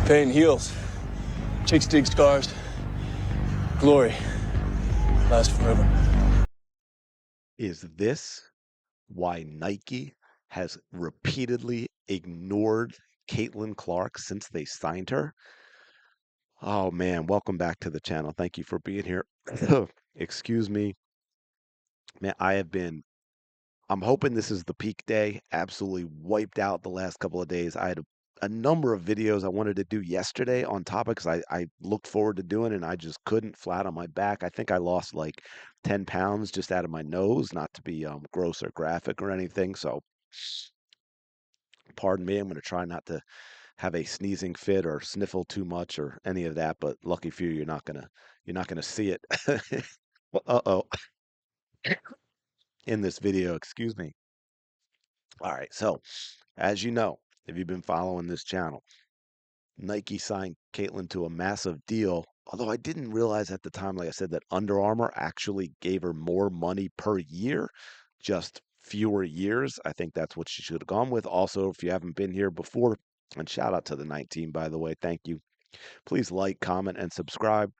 Pain heals. Chicks dig scars. Glory lasts forever. Is this why Nike has repeatedly ignored Caitlin Clark since they signed her? Oh man, welcome back to the channel. Thank you for being here. Excuse me. Man, I'm hoping this is the peak day. Absolutely wiped out the last couple of days. I had a number of videos I wanted to do yesterday on topics I looked forward to doing, and I just couldn't, flat on my back. I think I lost like 10 pounds just out of my nose, not to be gross or graphic or anything. So pardon me. I'm going to try not to have a sneezing fit or sniffle too much or any of that. But lucky for you, you're not gonna see it. Uh-oh, in this video. Excuse me. All right. So, as you know, if you've been following this channel, Nike signed Caitlin to a massive deal. Although I didn't realize at the time, like I said, that Under Armour actually gave her more money per year, just fewer years. I think that's what she should have gone with. Also, if you haven't been here before, and shout out to the 19, by the way, thank you. Please like, comment, and subscribe.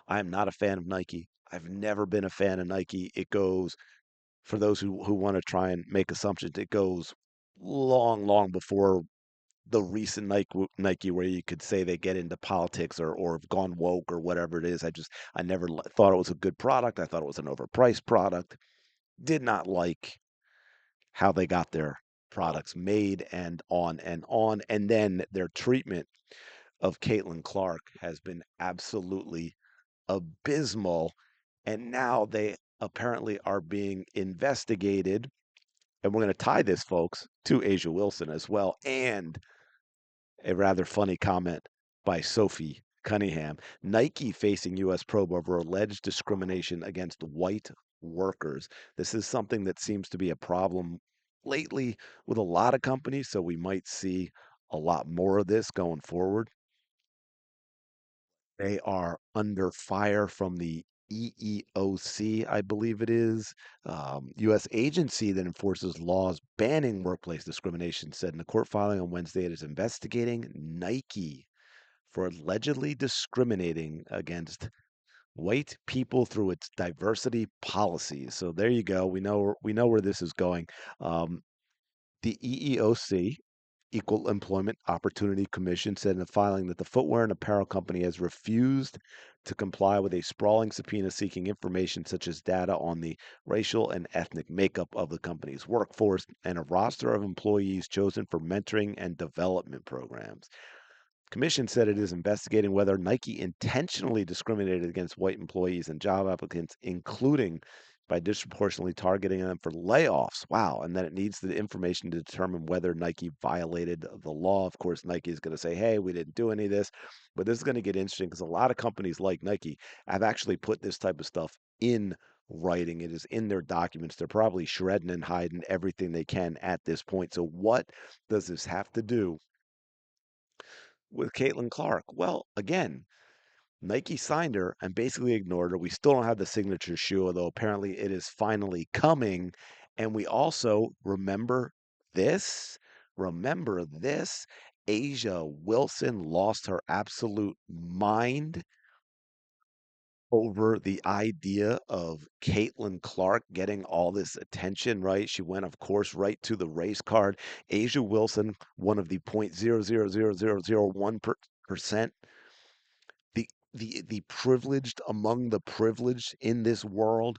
I am not a fan of Nike. I've never been a fan of Nike. It goes, for those who want to try and make assumptions, it goes long, long before the recent Nike where you could say they get into politics or have gone woke or whatever it is. I never thought it was a good product. I thought it was an overpriced product. Did not like how they got their products made and on and on. And then their treatment of Caitlin Clark has been absolutely abysmal. And now they apparently are being investigated. And we're going to tie this, folks, to Asia Wilson as well. And a rather funny comment by Sophie Cunningham. Nike facing U.S. probe over alleged discrimination against white workers. This is something that seems to be a problem lately with a lot of companies. So we might see a lot more of this going forward. They are under fire from the EEOC, I believe it is, U.S. agency that enforces laws banning workplace discrimination, said in a court filing on Wednesday it is investigating Nike for allegedly discriminating against white people through its diversity policies. So there you go. We know where this is going. Um, the EEOC, Equal Employment Opportunity Commission, said in a filing that the footwear and apparel company has refused to comply with a sprawling subpoena seeking information such as data on the racial and ethnic makeup of the company's workforce and a roster of employees chosen for mentoring and development programs. Commission said it is investigating whether Nike intentionally discriminated against white employees and job applicants, including by disproportionately targeting them for layoffs. Wow. And then it needs the information to determine whether Nike violated the law. Of course, Nike is going to say, hey, we didn't do any of this. But this is going to get interesting because a lot of companies like Nike have actually put this type of stuff in writing. It is in their documents. They're probably shredding and hiding everything they can at this point. So, what does this have to do with Caitlin Clark? Well, again, Nike signed her and basically ignored her. We still don't have the signature shoe, although apparently it is finally coming. And we also this. Remember this. Asia Wilson lost her absolute mind over the idea of Caitlin Clark getting all this attention, right? She went, of course, right to the race card. Asia Wilson, one of the 0.000001%, the privileged among the privileged in this world,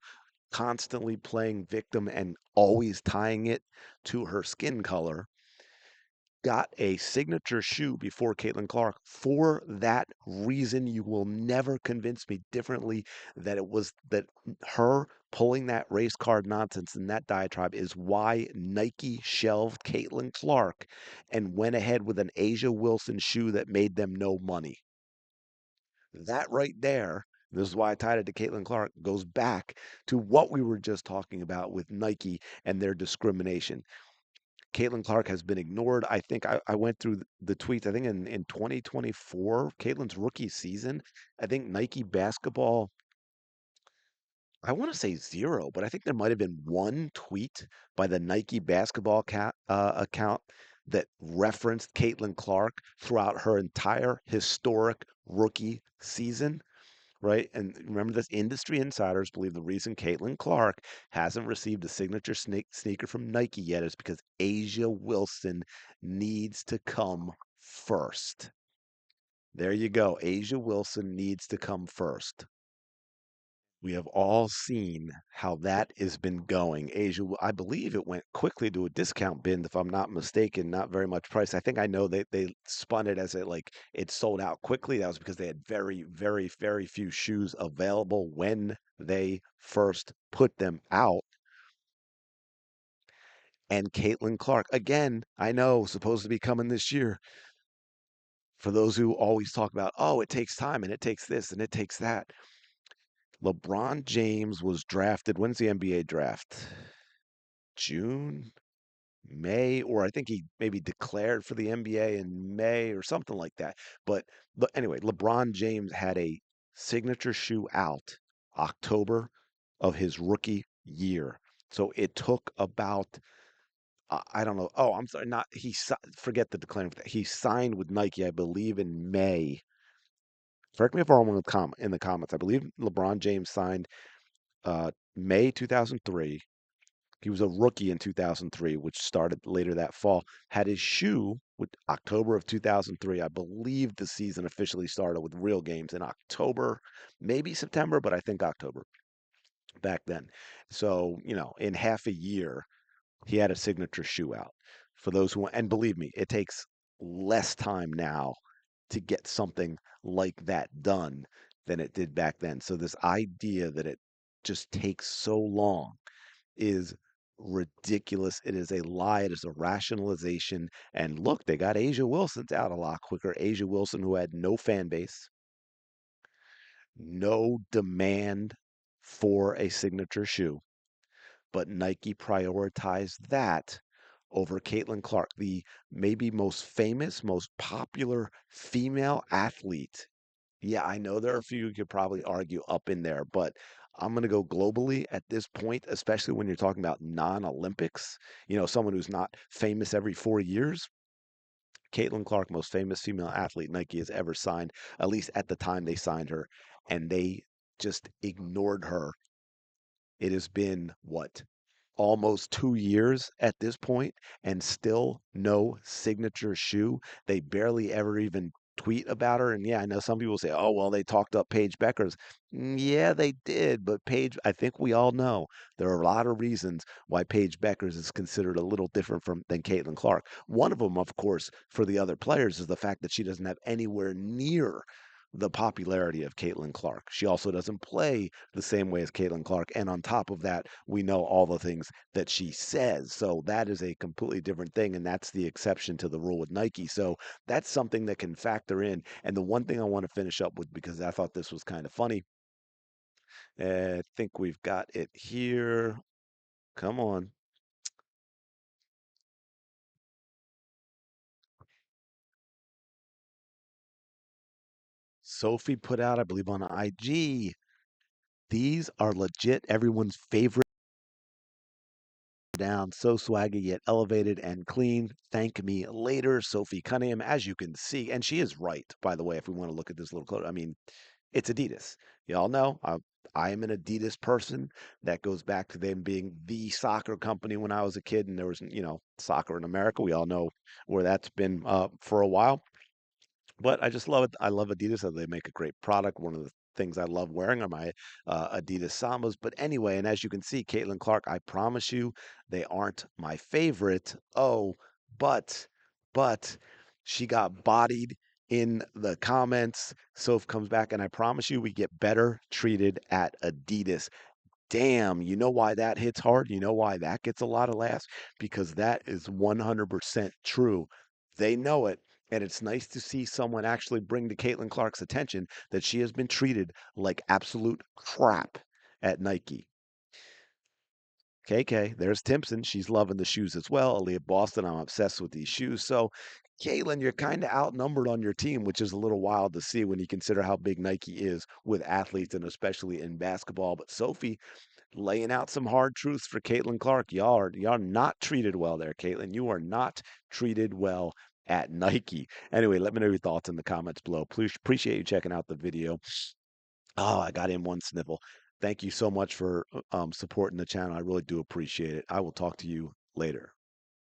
constantly playing victim and always tying it to her skin color, got a signature shoe before Caitlin Clark for that reason. You will never convince me differently that it was that her pulling that race card nonsense and that diatribe is why Nike shelved Caitlin Clark and went ahead with an Asia Wilson shoe that made them no money. That right there, this is why I tied it to Caitlin Clark, goes back to what we were just talking about with Nike and their discrimination. Caitlin Clark has been ignored. I think I went through the tweets. I think in 2024, Caitlin's rookie season, I think Nike basketball, I want to say zero, but I think there might have been one tweet by the Nike basketball account that referenced Caitlin Clark throughout her entire historic rookie season, right? And remember this, industry insiders believe the reason Caitlin Clark hasn't received a signature sneaker from Nike yet is because Asia Wilson needs to come first. There you go. Asia Wilson needs to come first. We have all seen how that has been going. I believe it went quickly to a discount bin, if I'm not mistaken, not very much price. I think I know they spun it as it sold out quickly. That was because they had very, very, very few shoes available when they first put them out. And Caitlin Clark, again, I know, supposed to be coming this year. For those who always talk about, oh, it takes time and it takes this and it takes that. LeBron James was drafted. When's the NBA draft? June, May, or I think he maybe declared for the NBA in May or something like that. But anyway, LeBron James had a signature shoe out October of his rookie year. So it took about I don't know. Oh, I'm sorry. Not forget the declaring. He signed with Nike, I believe, in May. Correct me if I'm wrong in the comments. I believe LeBron James signed May 2003. He was a rookie in 2003, which started later that fall. Had his shoe with October of 2003. I believe the season officially started with real games in October, maybe September, but I think October back then. So, in half a year, he had a signature shoe out. For those who, and believe me, it takes less time now to get something like that done than it did back then. So, this idea that it just takes so long is ridiculous. It is a lie. It is a rationalization. And look, they got Asia Wilson's out a lot quicker. Asia Wilson, who had no fan base, no demand for a signature shoe, but Nike prioritized that over Caitlin Clark, the maybe most famous, most popular female athlete. Yeah, I know there are a few you could probably argue up in there, but I'm going to go globally at this point, especially when you're talking about non-Olympics, someone who's not famous every 4 years. Caitlin Clark, most famous female athlete Nike has ever signed, at least at the time they signed her, and they just ignored her. It has been what? Almost 2 years at this point, and still no signature shoe. They barely ever even tweet about her. And yeah, I know some people say, oh, well, they talked up Paige Beckers. Yeah, they did. But Paige, I think we all know there are a lot of reasons why Paige Beckers is considered a little different than Caitlin Clark. One of them, of course, for the other players is the fact that she doesn't have anywhere near the popularity of Caitlin Clark. She also doesn't play the same way as Caitlin Clark. And on top of that, we know all the things that she says. So that is a completely different thing. And that's the exception to the rule with Nike. So that's something that can factor in. And the one thing I want to finish up with, because I thought this was kind of funny, I think we've got it here. Come on. Sophie put out, I believe, on IG. These are legit everyone's favorite. Down, so swaggy yet elevated and clean. Thank me later, Sophie Cunningham, as you can see. And she is right, by the way, if we want to look at this little closer. I mean, it's Adidas. Y'all know I am an Adidas person. That goes back to them being the soccer company when I was a kid, and there was, soccer in America. We all know where that's been for a while. But I just love it. I love Adidas. They make a great product. One of the things I love wearing are my Adidas Sambas. But anyway, and as you can see, Caitlin Clark, I promise you, they aren't my favorite. Oh, but she got bodied in the comments. Soph comes back, and I promise you, we get better treated at Adidas. Damn, you know why that hits hard? You know why that gets a lot of laughs? Because that is 100% true. They know it. And it's nice to see someone actually bring to Caitlin Clark's attention that she has been treated like absolute crap at Nike. KK, there's Timpson. She's loving the shoes as well. Aaliyah Boston, I'm obsessed with these shoes. So, Caitlin, you're kind of outnumbered on your team, which is a little wild to see when you consider how big Nike is with athletes and especially in basketball. But Sophie, laying out some hard truths for Caitlin Clark. Y'all are not treated well there, Caitlin. You are not treated well at Nike. Anyway, let me know your thoughts in the comments below. Please appreciate you checking out the video. Oh, I got in one sniffle. Thank you so much for supporting the channel. I really do appreciate it. I will talk to you later.